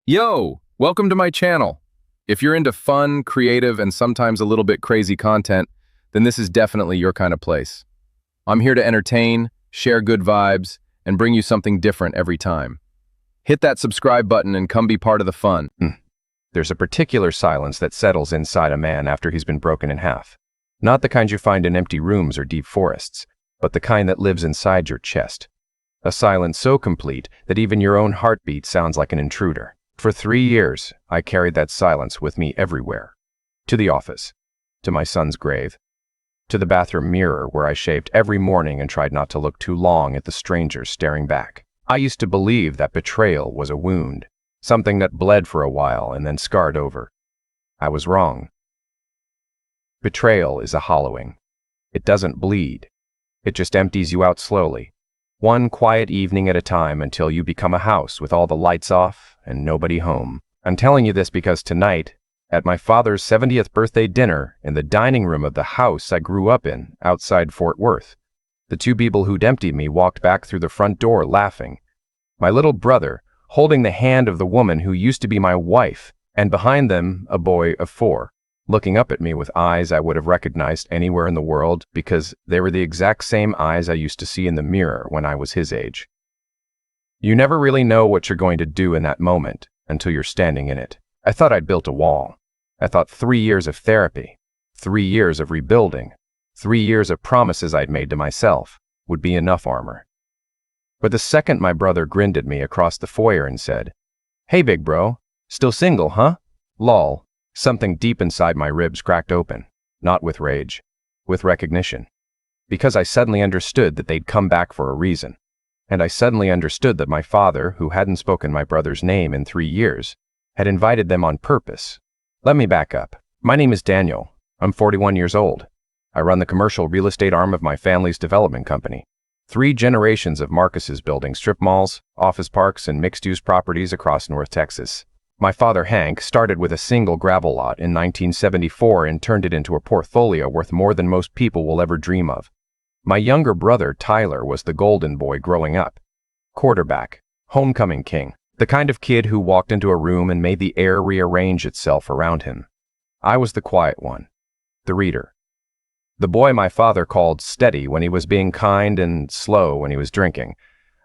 Yo, welcome to my channel. If you're into fun, creative, and sometimes a little bit crazy content, then this is definitely your kind of place. I'm here to entertain, share good vibes, and bring you something different every time. Hit that subscribe button and come be part of the fun. There's a particular silence that settles inside a man after he's been broken in half. Not the kind you find in empty rooms or deep forests, but the kind that lives inside your chest. A silence so complete that even your own heartbeat sounds like an intruder. For 3 years, I carried that silence with me everywhere. To the office, to my son's grave, to the bathroom mirror where I shaved every morning and tried not to look too long at the strangers staring back. I used to believe that betrayal was a wound, something that bled for a while and then scarred over. I was wrong. Betrayal is a hollowing. It doesn't bleed. It just empties you out slowly, one quiet evening at a time until you become a house with all the lights off and nobody home. I'm telling you this because tonight, at my father's 70th birthday dinner in the dining room of the house I grew up in outside Fort Worth, the two people who'd emptied me walked back through the front door laughing. My little brother, holding the hand of the woman who used to be my wife, and behind them, a boy of 4, looking up at me with eyes I would have recognized anywhere in the world because they were the exact same eyes I used to see in the mirror when I was his age. You never really know what you're going to do in that moment until you're standing in it. I thought I'd built a wall. I thought 3 years of therapy, 3 years of rebuilding, 3 years of promises I'd made to myself would be enough armor. But the second my brother grinned at me across the foyer and said, "Hey big bro, still single, huh?" Lol, something deep inside my ribs cracked open, not with rage, with recognition. Because I suddenly understood that they'd come back for a reason. And I suddenly understood that my father, who hadn't spoken my brother's name in 3 years, had invited them on purpose. Let me back up. My name is Daniel. I'm 41 years old. I run the commercial real estate arm of my family's development company. 3 generations of Marcus's building strip malls, office parks, and mixed-use properties across North Texas. My father, Hank, started with a single gravel lot in 1974 and turned it into a portfolio worth more than most people will ever dream of. My younger brother, Tyler, was the golden boy growing up. Quarterback, homecoming king, the kind of kid who walked into a room and made the air rearrange itself around him. I was the quiet one, the reader. The boy my father called steady when he was being kind and slow when he was drinking.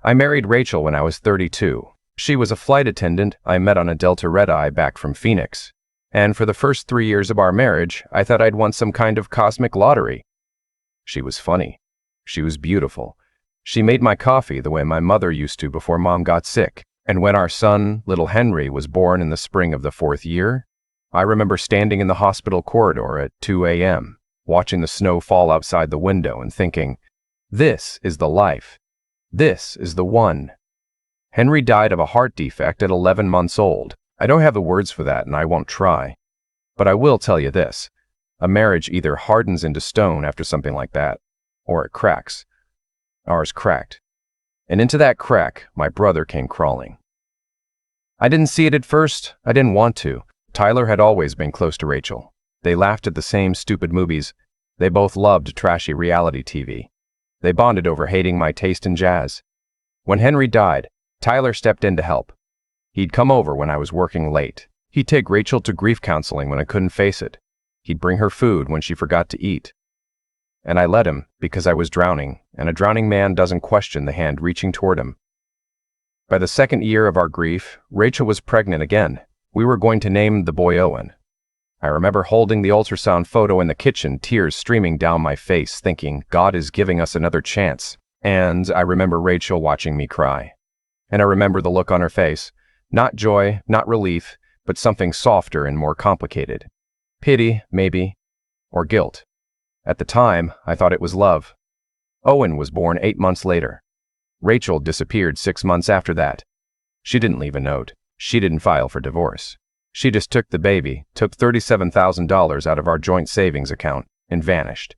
I married Rachel when I was 32. She was a flight attendant I met on a Delta red-eye back from Phoenix. And for the first 3 years of our marriage, I thought I'd won some kind of cosmic lottery. She was funny. She was beautiful. She made my coffee the way my mother used to before Mom got sick. And when our son, little Henry, was born in the spring of the 4th year, I remember standing in the hospital corridor at 2 a.m., watching the snow fall outside the window and thinking, this is the life. This is the one. Henry died of a heart defect at 11 months old. I don't have the words for that and I won't try. But I will tell you this. A marriage either hardens into stone after something like that, or it cracks. Ours cracked. And into that crack, my brother came crawling. I didn't see it at first. I didn't want to. Tyler had always been close to Rachel. They laughed at the same stupid movies. They both loved trashy reality TV. They bonded over hating my taste in jazz. When Henry died, Tyler stepped in to help. He'd come over when I was working late. He'd take Rachel to grief counseling when I couldn't face it. He'd bring her food when she forgot to eat. And I let him because I was drowning, and a drowning man doesn't question the hand reaching toward him. By the 2nd year of our grief, Rachel was pregnant again. We were going to name the boy Owen. I remember holding the ultrasound photo in the kitchen, tears streaming down my face, thinking, God is giving us another chance. And I remember Rachel watching me cry. And I remember the look on her face. Not joy, not relief, but something softer and more complicated. Pity, maybe, or guilt. At the time, I thought it was love. Owen was born 8 months later. Rachel disappeared 6 months after that. She didn't leave a note. She didn't file for divorce. She just took the baby, took $37,000 out of our joint savings account, and vanished.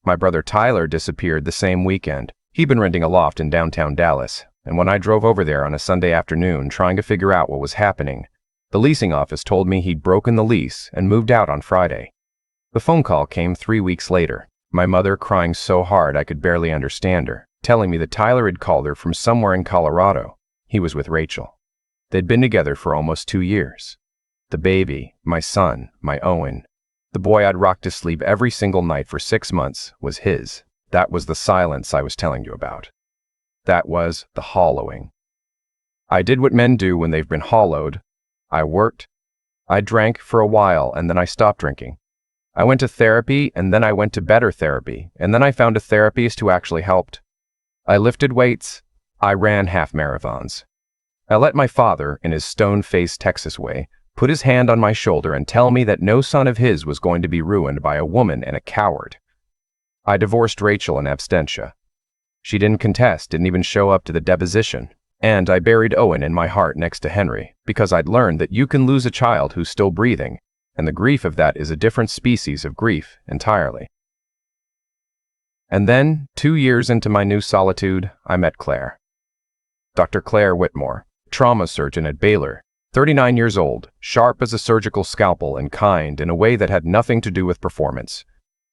My brother Tyler disappeared the same weekend. He'd been renting a loft in downtown Dallas, and when I drove over there on a Sunday afternoon trying to figure out what was happening, the leasing office told me he'd broken the lease and moved out on Friday. The phone call came 3 weeks later, my mother crying so hard I could barely understand her, telling me that Tyler had called her from somewhere in Colorado. He was with Rachel. They'd been together for almost 2 years. The baby, my son, my Owen, the boy I'd rocked to sleep every single night for 6 months, was his. That was the silence I was telling you about. That was the hollowing. I did what men do when they've been hollowed. I worked. I drank for a while, and then I stopped drinking. I went to therapy, and then I went to better therapy, and then I found a therapist who actually helped. I lifted weights. I ran half marathons. I let my father, in his stone-faced Texas way, put his hand on my shoulder and tell me that no son of his was going to be ruined by a woman and a coward. I divorced Rachel in absentia. She didn't contest, didn't even show up to the deposition. And I buried Owen in my heart next to Henry, because I'd learned that you can lose a child who's still breathing, and the grief of that is a different species of grief entirely. And then, 2 years into my new solitude, I met Claire. Dr. Claire Whitmore, trauma surgeon at Baylor, 39 years old, sharp as a surgical scalpel and kind in a way that had nothing to do with performance.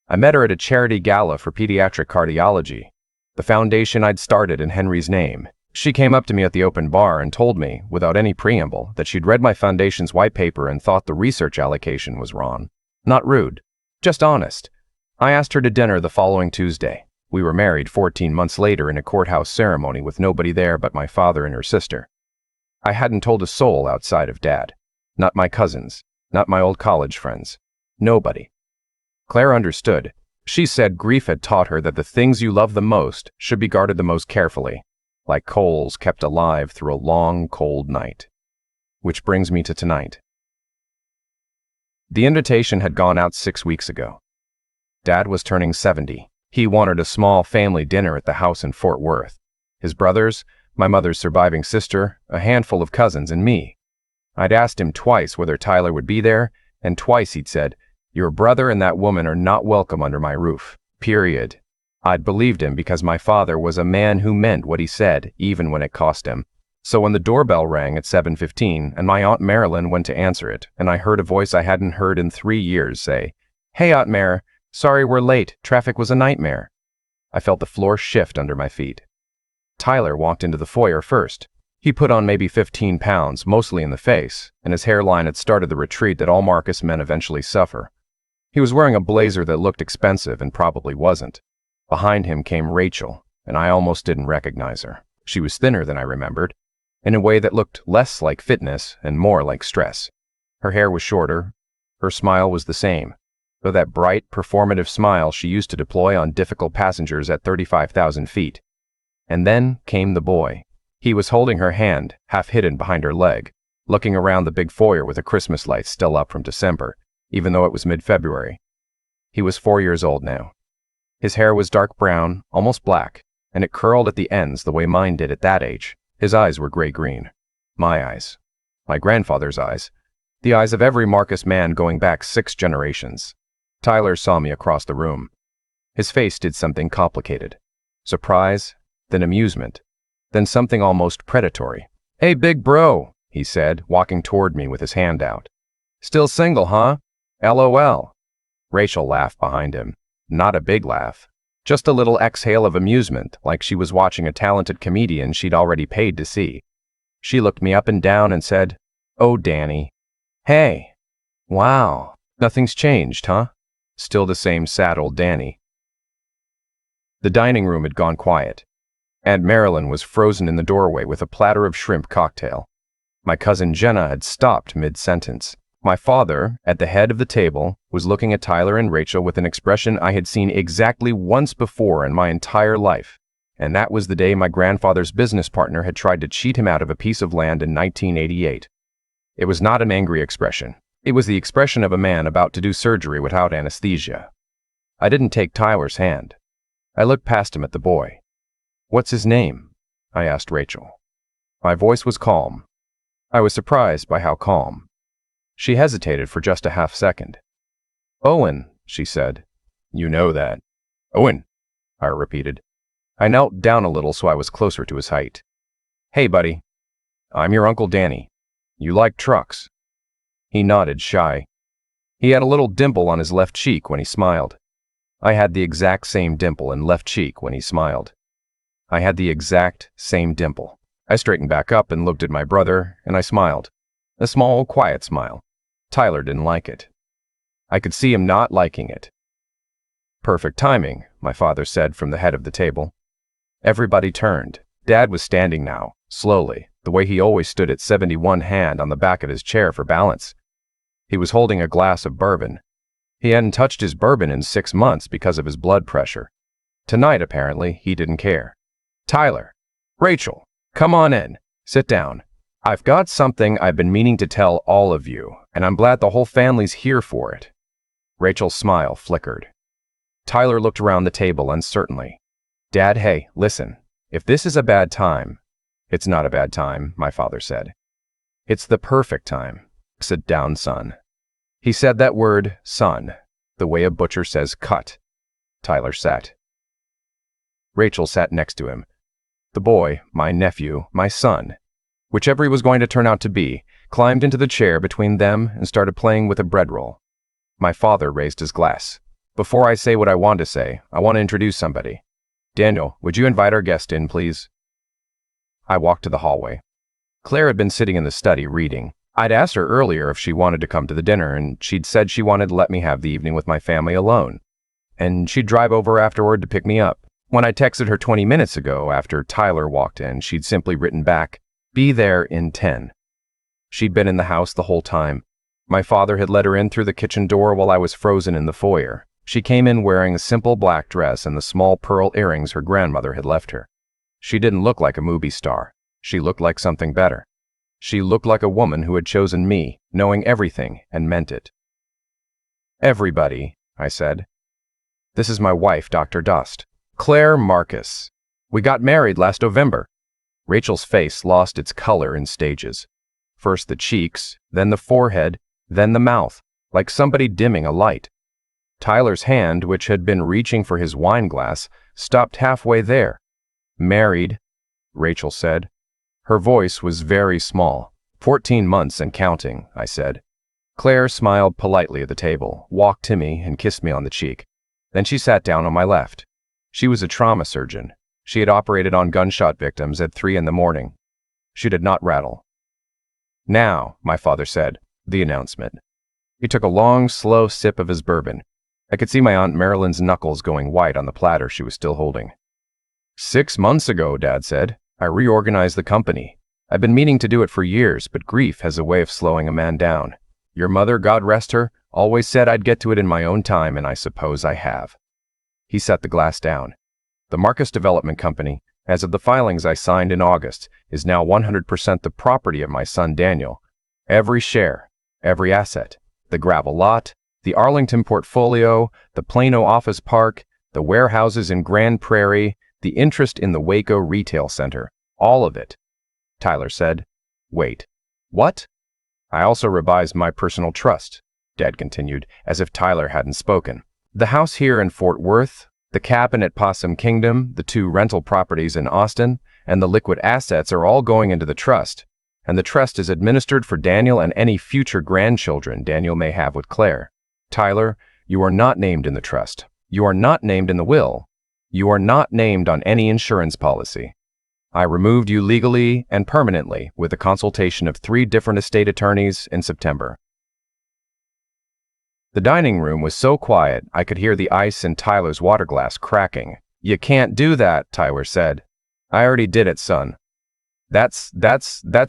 I met her at a charity gala for pediatric cardiology, the foundation I'd started in Henry's name. She came up to me at the open bar and told me, without any preamble, that she'd read my foundation's white paper and thought the research allocation was wrong. Not rude, just honest. I asked her to dinner the following Tuesday. We were married 14 months later in a courthouse ceremony with nobody there but my father and her sister. I hadn't told a soul outside of Dad. Not my cousins, not my old college friends. Nobody. Claire understood. She said grief had taught her that the things you love the most should be guarded the most carefully, like coals kept alive through a long, cold night. Which brings me to tonight. The invitation had gone out 6 weeks ago. Dad was turning 70. He wanted a small family dinner at the house in Fort Worth. His brothers, my mother's surviving sister, a handful of cousins, and me. I'd asked him twice whether Tyler would be there, and twice he'd said, "Your brother and that woman are not welcome under my roof. Period." I'd believed him because my father was a man who meant what he said, even when it cost him. So when the doorbell rang at 7:15 and my Aunt Marilyn went to answer it, and I heard a voice I hadn't heard in 3 years say, "Hey, Aunt Mare, sorry we're late, traffic was a nightmare," I felt the floor shift under my feet. Tyler walked into the foyer first. He put on maybe 15 pounds, mostly in the face, and his hairline had started the retreat that all Marcus men eventually suffer. He was wearing a blazer that looked expensive and probably wasn't. Behind him came Rachel, and I almost didn't recognize her. She was thinner than I remembered, in a way that looked less like fitness and more like stress. Her hair was shorter. Her smile was the same, though that bright, performative smile she used to deploy on difficult passengers at 35,000 feet. And then came the boy. He was holding her hand, half hidden behind her leg, looking around the big foyer with the Christmas lights still up from December, even though it was mid-February. He was 4 years old now. His hair was dark brown, almost black, and it curled at the ends the way mine did at that age. His eyes were gray-green. My eyes. My grandfather's eyes. The eyes of every Marcus man going back 6 generations. Tyler saw me across the room. His face did something complicated. Surprise, then amusement, then something almost predatory. "Hey, big bro," he said, walking toward me with his hand out. "Still single, huh? LOL. Rachel laughed behind him. Not a big laugh. Just a little exhale of amusement, like she was watching a talented comedian she'd already paid to see. She looked me up and down and said, "Oh, Danny. Hey. Wow. Nothing's changed, huh? Still the same sad old Danny." The dining room had gone quiet. Aunt Marilyn was frozen in the doorway with a platter of shrimp cocktail. My cousin Jenna had stopped mid-sentence. My father, at the head of the table, was looking at Tyler and Rachel with an expression I had seen exactly once before in my entire life, and that was the day my grandfather's business partner had tried to cheat him out of a piece of land in 1988. It was not an angry expression. It was the expression of a man about to do surgery without anesthesia. I didn't take Tyler's hand. I looked past him at the boy. "What's his name?" I asked Rachel. My voice was calm. I was surprised by how calm. She hesitated for just a half second. "Owen," she said. "You know that." "Owen," I repeated. I knelt down a little so I was closer to his height. "Hey, buddy. I'm your Uncle Danny. You like trucks?" He nodded, shy. He had a little dimple on his left cheek when he smiled. I had the exact same dimple and left cheek when he smiled. I had the exact same dimple. I straightened back up and looked at my brother, and I smiled. A small, quiet smile. Tyler didn't like it. I could see him not liking it. "Perfect timing," my father said from the head of the table. Everybody turned. Dad was standing now, slowly, the way he always stood at 71, hand on the back of his chair for balance. He was holding a glass of bourbon. He hadn't touched his bourbon in 6 months because of his blood pressure. Tonight, apparently, he didn't care. "Tyler, Rachel, come on in. Sit down. I've got something I've been meaning to tell all of you, and I'm glad the whole family's here for it." Rachel's smile flickered. Tyler looked around the table uncertainly. "Dad, hey, listen. If this is a bad time—" "It's not a bad time," my father said. "It's the perfect time. Sit down, son." He said that word, son, the way a butcher says cut. Tyler sat. Rachel sat next to him. The boy, my nephew, my son, whichever he was going to turn out to be, climbed into the chair between them and started playing with a bread roll. My father raised his glass. "Before I say what I want to say, I want to introduce somebody. Daniel, would you invite our guest in, please?" I walked to the hallway. Claire had been sitting in the study reading. I'd asked her earlier if she wanted to come to the dinner, and she'd said she wanted to let me have the evening with my family alone, and she'd drive over afterward to pick me up. When I texted her 20 minutes ago after Tyler walked in, she'd simply written back, "Be there in 10. She'd been in the house the whole time. My father had let her in through the kitchen door while I was frozen in the foyer. She came in wearing a simple black dress and the small pearl earrings her grandmother had left her. She didn't look like a movie star. She looked like something better. She looked like a woman who had chosen me, knowing everything, and meant it. "Everybody," I said. "This is my wife, Dr. Dust. Claire Marcus. We got married last November." Rachel's face lost its color in stages. First the cheeks, then the forehead, then the mouth, like somebody dimming a light. Tyler's hand, which had been reaching for his wine glass, stopped halfway there. "Married," Rachel said. Her voice was very small. 14 months and counting, I said. Claire smiled politely at the table, walked to me, and kissed me on the cheek. Then she sat down on my left. She was a trauma surgeon. She had operated on gunshot victims at 3 in the morning. She did not rattle. "Now," my father said, the announcement. He took a long, slow sip of his bourbon. I could see my Aunt Marilyn's knuckles going white on the platter she was still holding. 6 months ago, Dad said, I reorganized the company. I've been meaning to do it for years, but grief has a way of slowing a man down. Your mother, God rest her, always said I'd get to it in my own time, and I suppose I have." He set the glass down. "The Marcus Development Company, as of the filings I signed in August, is now 100% the property of my son Daniel. Every share, every asset, the gravel lot, the Arlington portfolio, the Plano office park, the warehouses in Grand Prairie, the interest in the Waco retail center, all of it." Tyler said, "Wait, what?" "I also revised my personal trust," Dad continued, as if Tyler hadn't spoken. "The house here in Fort Worth, the cabin at Possum Kingdom, the 2 rental properties in Austin, and the liquid assets are all going into the trust, and the trust is administered for Daniel and any future grandchildren Daniel may have with Claire. Tyler, you are not named in the trust. You are not named in the will. You are not named on any insurance policy. I removed you legally and permanently with a consultation of 3 different estate attorneys in September." The dining room was so quiet I could hear the ice in Tyler's water glass cracking. "You can't do that," Tyler said. "I already did it, son." That's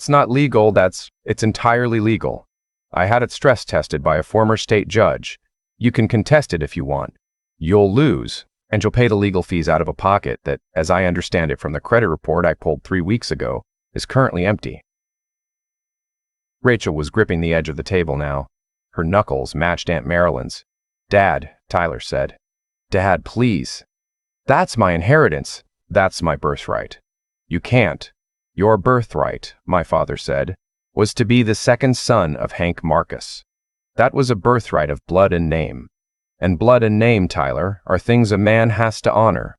not legal. It's entirely legal. I had it stress tested by a former state judge. You can contest it if you want. You'll lose, and you'll pay the legal fees out of a pocket that, as I understand it from the credit report I pulled 3 weeks ago, is currently empty. Rachel was gripping the edge of the table now. Her knuckles matched Aunt Marilyn's. "Dad," Tyler said. "Dad, please. That's my inheritance. That's my birthright. You can't. Your birthright," my father said, "was to be the second son of Hank Marcus. That was a birthright of blood and name. And blood and name, Tyler, are things a man has to honor.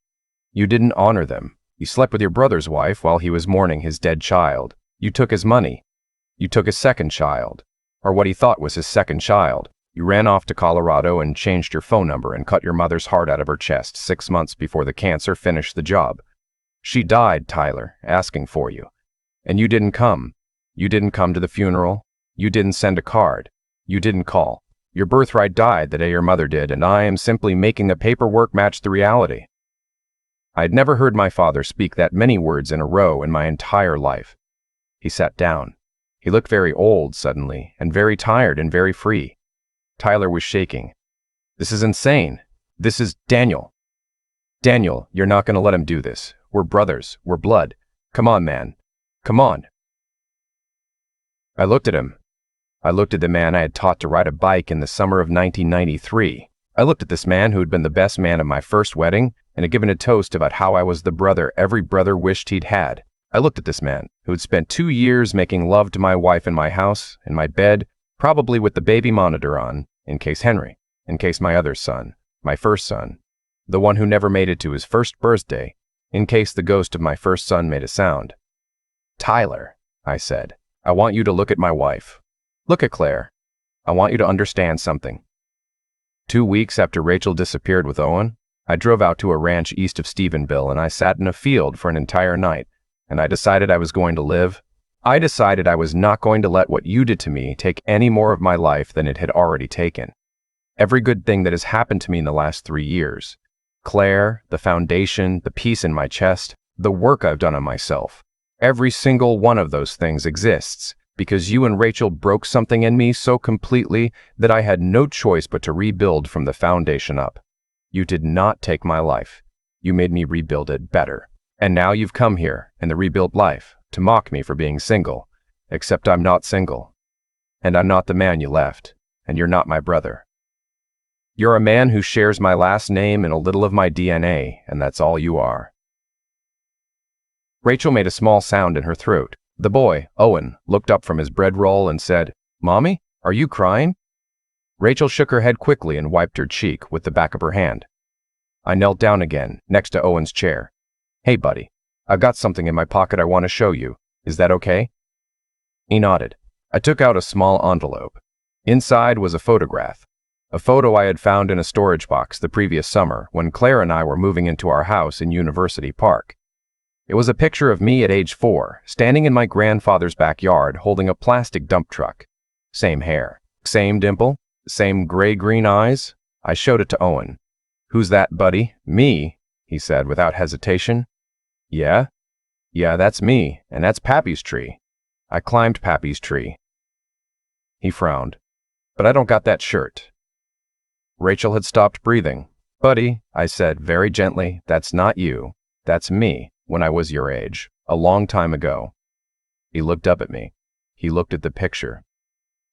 You didn't honor them. You slept with your brother's wife while he was mourning his dead child. You took his money. You took his second child, or what he thought was his second child. You ran off to Colorado and changed your phone number and cut your mother's heart out of her chest 6 months before the cancer finished the job. She died, Tyler, asking for you. And you didn't come. You didn't come to the funeral. You didn't send a card. You didn't call. Your birthright died the day your mother did, and I am simply making the paperwork match the reality. I had never heard my father speak that many words in a row in my entire life. He sat down. He looked very old suddenly, and very tired and very free. Tyler was shaking. This is insane. This is Daniel. Daniel, you're not going to let him do this. We're brothers. We're blood. Come on, man. Come on. I looked at him. I looked at the man I had taught to ride a bike in the summer of 1993. I looked at this man who had been the best man at my first wedding and had given a toast about how I was the brother every brother wished he'd had. I looked at this man who had spent 2 years making love to my wife in my house, in my bed, probably with the baby monitor on, in case Henry, in case my other son, my first son, the one who never made it to his first birthday, in case the ghost of my first son made a sound. Tyler, I said, I want you to look at my wife. Look at Claire. I want you to understand something. 2 weeks after Rachel disappeared with Owen, I drove out to a ranch east of Stephenville and I sat in a field for an entire night, and I decided I was going to live. I decided I was not going to let what you did to me take any more of my life than it had already taken. Every good thing that has happened to me in the last 3 years, Claire, the foundation, the peace in my chest, the work I've done on myself, every single one of those things exists because you and Rachel broke something in me so completely that I had no choice but to rebuild from the foundation up. You did not take my life. You made me rebuild it better. And now you've come here, in the rebuilt life, to mock me for being single, except I'm not single. And I'm not the man you left, and you're not my brother. You're a man who shares my last name and a little of my DNA, and that's all you are. Rachel made a small sound in her throat. The boy, Owen, looked up from his bread roll and said, Mommy, are you crying? Rachel shook her head quickly and wiped her cheek with the back of her hand. I knelt down again, next to Owen's chair. Hey, buddy, I've got something in my pocket I want to show you. Is that okay? He nodded. I took out a small envelope. Inside was a photograph. A photo I had found in a storage box the previous summer when Claire and I were moving into our house in University Park. It was a picture of me at age 4, standing in my grandfather's backyard holding a plastic dump truck. Same hair, same dimple, same gray-green eyes. I showed it to Owen. Who's that, buddy? Me, he said without hesitation. Yeah, that's me, and that's Pappy's tree. I climbed Pappy's tree. He frowned. But I don't got that shirt. Rachel had stopped breathing. Buddy, I said very gently, that's not you. That's me, when I was your age, a long time ago. He looked up at me. He looked at the picture.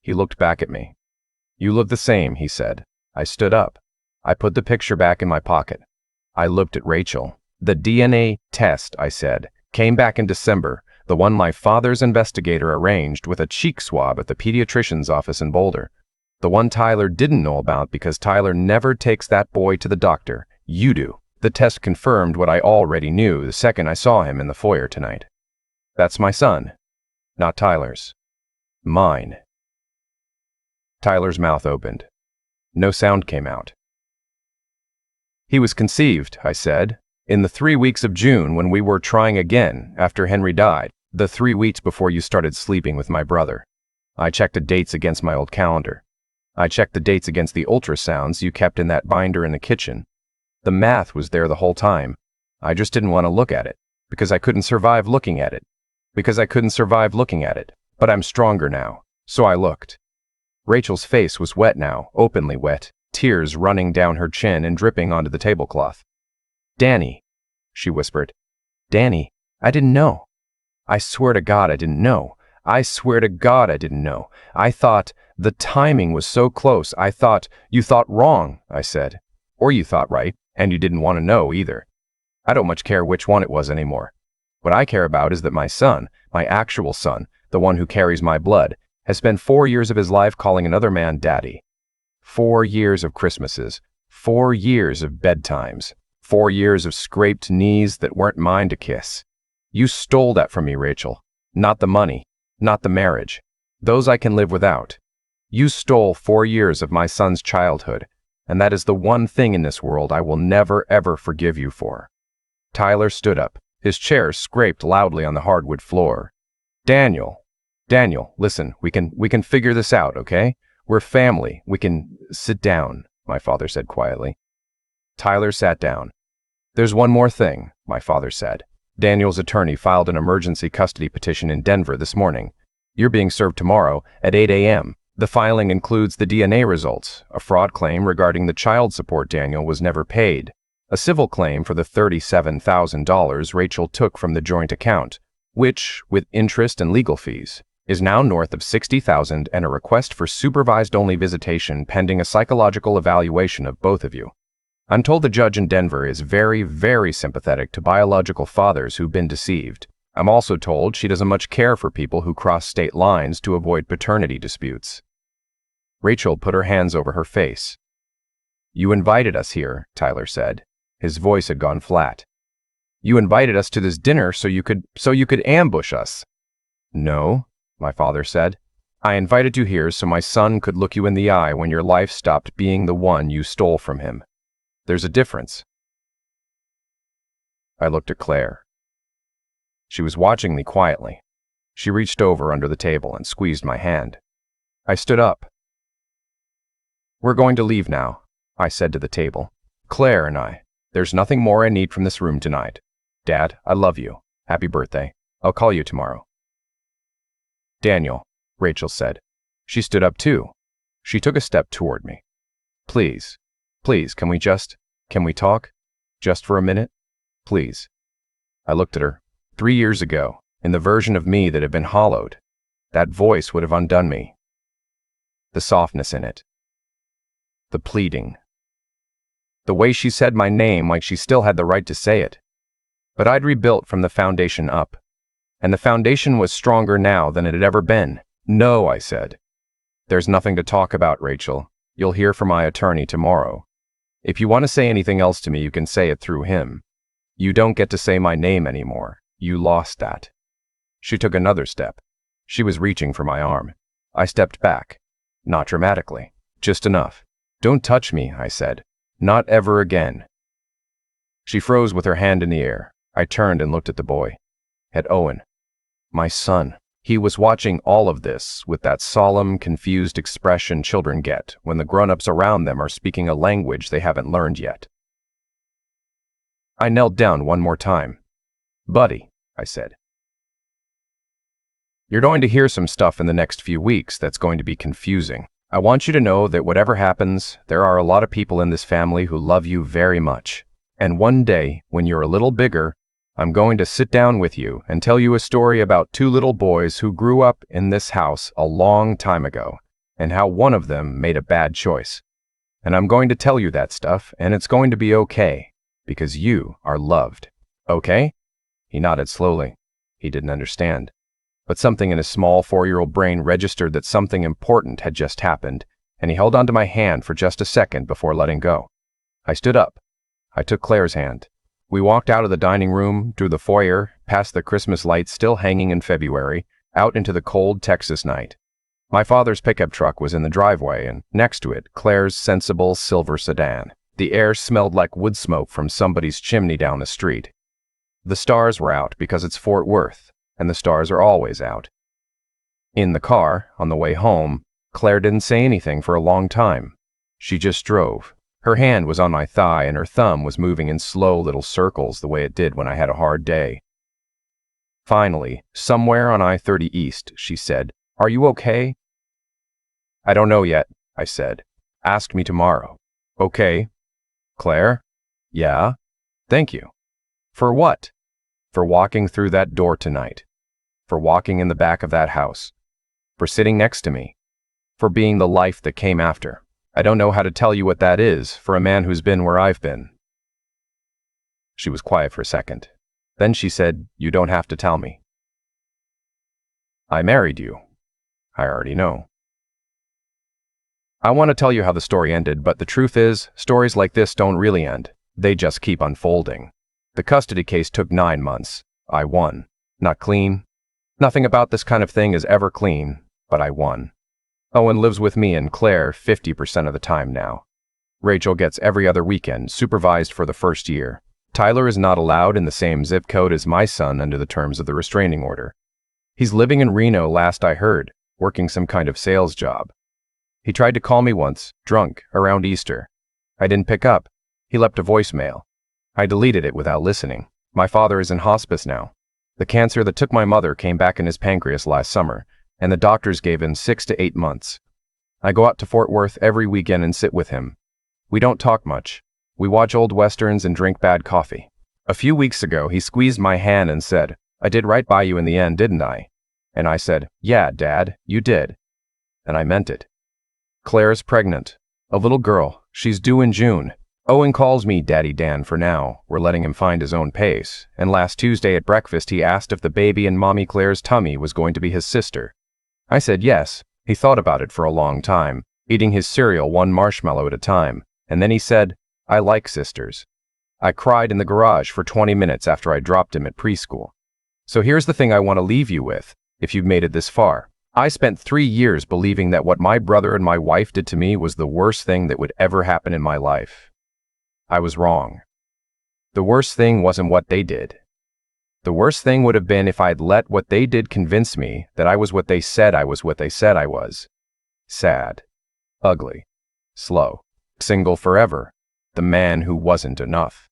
He looked back at me. You look the same, he said. I stood up. I put the picture back in my pocket. I looked at Rachel. The DNA test, I said, came back in December, the one my father's investigator arranged with a cheek swab at the pediatrician's office in Boulder. The one Tyler didn't know about because Tyler never takes that boy to the doctor. You do. The test confirmed what I already knew the second I saw him in the foyer tonight. That's my son. Not Tyler's. Mine. Tyler's mouth opened. No sound came out. He was conceived, I said, in the 3 weeks of June when we were trying again after Henry died, the 3 weeks before you started sleeping with my brother. I checked the dates against my old calendar. I checked the dates against the ultrasounds you kept in that binder in the kitchen. The math was there the whole time. I just didn't want to look at it, because I couldn't survive looking at it. But I'm stronger now, so I looked. Rachel's face was wet now, openly wet, tears running down her chin and dripping onto the tablecloth. Danny, she whispered. Danny, I didn't know. I swear to God I didn't know. I thought the timing was so close. I thought you thought wrong, I said. Or you thought right, and you didn't want to know either. I don't much care which one it was anymore. What I care about is that my son, my actual son, the one who carries my blood, has spent 4 years of his life calling another man daddy. 4 years of Christmases, 4 years of bedtimes, 4 years of scraped knees that weren't mine to kiss. You stole that from me, Rachel. Not the money, not the marriage. Those I can live without. You stole 4 years of my son's childhood, and that is the one thing in this world I will never ever forgive you for. Tyler stood up. His chair scraped loudly on the hardwood floor. Daniel, listen, we can figure this out, okay? We're family. We can sit down, my father said quietly. Tyler sat down. There's one more thing, my father said. Daniel's attorney filed an emergency custody petition in Denver this morning. You're being served tomorrow at 8 a.m. The filing includes the DNA results, a fraud claim regarding the child support Daniel was never paid, a civil claim for the $37,000 Rachel took from the joint account, which, with interest and legal fees, is now north of $60,000, and a request for supervised-only visitation pending a psychological evaluation of both of you. I'm told the judge in Denver is very, very sympathetic to biological fathers who've been deceived. I'm also told she doesn't much care for people who cross state lines to avoid paternity disputes. Rachel put her hands over her face. You invited us here, Tyler said. His voice had gone flat. You invited us to this dinner so you could ambush us. No, my father said. I invited you here so my son could look you in the eye when your life stopped being the one you stole from him. There's a difference. I looked at Claire. She was watching me quietly. She reached over under the table and squeezed my hand. I stood up. We're going to leave now, I said to the table. Claire and I. There's nothing more I need from this room tonight. Dad, I love you. Happy birthday. I'll call you tomorrow. Daniel, Rachel said. She stood up too. She took a step toward me. Please, can we talk? Just for a minute? Please. I looked at her. 3 years ago, in the version of me that had been hollowed, that voice would have undone me. The softness in it. The pleading. The way she said my name like she still had the right to say it. But I'd rebuilt from the foundation up. And the foundation was stronger now than it had ever been. No, I said. There's nothing to talk about, Rachel. You'll hear from my attorney tomorrow. If you want to say anything else to me, you can say it through him. You don't get to say my name anymore. You lost that. She took another step. She was reaching for my arm. I stepped back. Not dramatically. Just enough. Don't touch me, I said. Not ever again. She froze with her hand in the air. I turned and looked at the boy. At Owen. My son. He was watching all of this with that solemn, confused expression children get when the grown-ups around them are speaking a language they haven't learned yet. I knelt down one more time. Buddy, I said. You're going to hear some stuff in the next few weeks that's going to be confusing. I want you to know that whatever happens, there are a lot of people in this family who love you very much. And one day, when you're a little bigger, I'm going to sit down with you and tell you a story about 2 little boys who grew up in this house a long time ago, and how one of them made a bad choice. And I'm going to tell you that stuff, and it's going to be okay, because you are loved. Okay? He nodded slowly. He didn't understand. But something in his small 4-year-old brain registered that something important had just happened, and he held onto my hand for just a second before letting go. I stood up. I took Claire's hand. We walked out of the dining room, through the foyer, past the Christmas lights still hanging in February, out into the cold Texas night. My father's pickup truck was in the driveway, and next to it, Claire's sensible silver sedan. The air smelled like wood smoke from somebody's chimney down the street. The stars were out because it's Fort Worth, and the stars are always out. In the car, on the way home, Claire didn't say anything for a long time. She just drove. Her hand was on my thigh, and her thumb was moving in slow little circles the way it did when I had a hard day. Finally, somewhere on I-30 East, she said, "Are you okay?" "I don't know yet," I said. "Ask me tomorrow." "Okay." "Claire?" "Yeah?" "Thank you." "For what?" "For walking through that door tonight. For walking in the back of that house. For sitting next to me. For being the life that came after. I don't know how to tell you what that is for a man who's been where I've been." She was quiet for a second. Then she said, "You don't have to tell me." "I married you. I already know." I want to tell you how the story ended, but the truth is, stories like this don't really end. They just keep unfolding. The custody case took 9 months. I won. Not clean. Nothing about this kind of thing is ever clean, but I won. Owen lives with me and Claire 50% of the time now. Rachel gets every other weekend, supervised for the first year. Tyler is not allowed in the same zip code as my son under the terms of the restraining order. He's living in Reno last I heard, working some kind of sales job. He tried to call me once, drunk, around Easter. I didn't pick up. He left a voicemail. I deleted it without listening. My father is in hospice now. The cancer that took my mother came back in his pancreas last summer, and the doctors gave him 6 to 8 months. I go out to Fort Worth every weekend and sit with him. We don't talk much. We watch old westerns and drink bad coffee. A few weeks ago, he squeezed my hand and said, "I did right by you in the end, didn't I?" And I said, "Yeah, Dad, you did." And I meant it. Claire's pregnant. A little girl. She's due in June. Owen calls me Daddy Dan for now. We're letting him find his own pace. And last Tuesday at breakfast, he asked if the baby in Mommy Claire's tummy was going to be his sister. I said yes. He thought about it for a long time, eating his cereal one marshmallow at a time. And then he said, "I like sisters." I cried in the garage for 20 minutes after I dropped him at preschool. So here's the thing I want to leave you with, if you've made it this far. I spent 3 years believing that what my brother and my wife did to me was the worst thing that would ever happen in my life. I was wrong. The worst thing wasn't what they did. The worst thing would have been if I'd let what they did convince me that I was what they said I was what they said I was. Sad. Ugly. Slow. Single forever. The man who wasn't enough.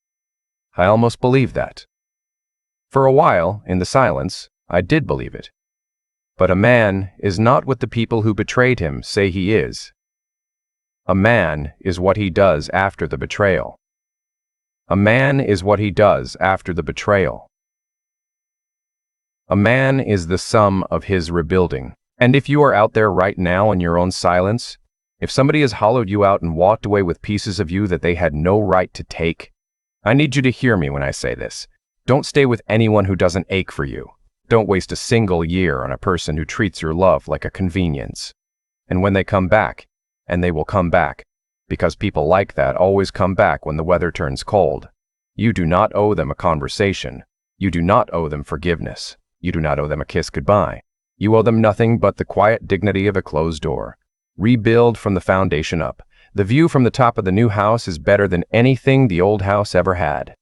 I almost believed that. For a while, in the silence, I did believe it. But a man is not what the people who betrayed him say he is. A man is what he does after the betrayal. A man is what he does after the betrayal. A man is the sum of his rebuilding. And if you are out there right now in your own silence, if somebody has hollowed you out and walked away with pieces of you that they had no right to take, I need you to hear me when I say this. Don't stay with anyone who doesn't ache for you. Don't waste a single year on a person who treats your love like a convenience. And when they come back, and they will come back, because people like that always come back when the weather turns cold, you do not owe them a conversation. You do not owe them forgiveness. You do not owe them a kiss goodbye. You owe them nothing but the quiet dignity of a closed door. Rebuild from the foundation up. The view from the top of the new house is better than anything the old house ever had.